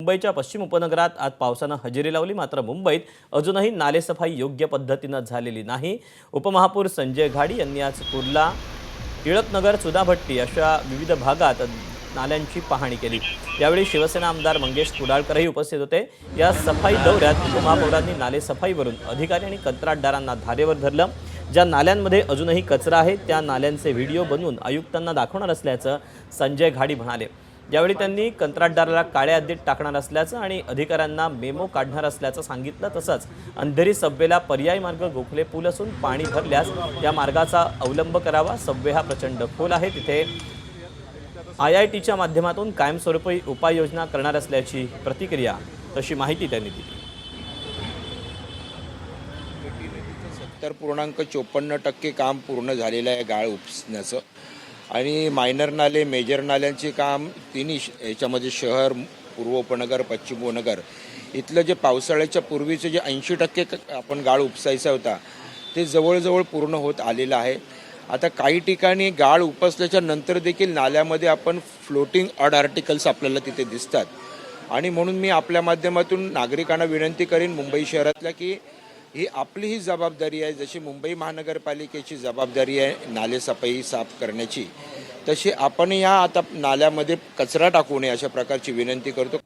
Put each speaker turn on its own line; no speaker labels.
मुंबईच्या पश्चिम उपनगरात आज पावसानं हजेरी लावली, मात्र मुंबईत अजूनही नालेसफाई योग्य पद्धतीनं झालेली नाही। उपमहापौर संजय घाडी यांनी आज कुर्ला, टिळकनगर, सुधाभट्टी अशा विविध भागात नाल्यांची पाहणी केली। यावेळी शिवसेना आमदार मंगेश कुडाळकरही उपस्थित होते। या सफाई दौऱ्यात उपमहापौरांनी नालेसफाईवरून अधिकारी आणि कंत्राटदारांना धारेवर धरलं। ज्या नाल्यांमध्ये अजूनही कचरा आहे त्या नाल्यांचे व्हिडिओ बनवून आयुक्तांना दाखवणार असल्याचं संजय घाडी म्हणाले। यावेळी त्यांनी कंत्राटदाराला काळ्या यादीत टाकणार असल्याचं आणि अधिकाऱ्यांना मेमो काढणार असल्याचं सांगितलं। तसंच अंधेरी सबवेला पर्यायी मार्ग गोखले पूल असून पाणी भरल्यास या मार्गाचा अवलंब करावा। सबवे हा प्रचंड खोल आहे, तिथे IITच्या माध्यमातून कायमस्वरूपी उपाययोजना करणार असल्याची प्रतिक्रिया तशी माहिती त्यांनी दिली।
70.54% काम पूर्ण झालेलं आहे गाळ उपसण्याचं आणि मायनर नाले मेजर नाल्यांचे काम तिन्ही याच्यामध्ये शहर, पूर्व उपनगर, पश्चिम उपनगर इथलं जे पावसाळ्याच्या पूर्वीचं जे 80% आपण गाळ उपसायचा होता ते जवळजवळ पूर्ण होत आलेलं आहे। आता काही ठिकाणी गाळ उपसल्याच्या नंतर देखील नाल्यामध्ये आपण फ्लोटिंग ऑड आर्टिकल्स आपल्याला तिथे दिसतात आणि म्हणून मी आपल्या माध्यमातून नागरिकांना विनंती करेन मुंबई शहरातल्या की ही आपलीही जबाबदारी आहे। जशी मुंबई महानगरपालिकेची जबाबदारी आहे नालेसफाई साफ करण्याची, तशी आपण या आता नाल्यामध्ये कचरा टाकू नये अशा प्रकारची विनंती करतो।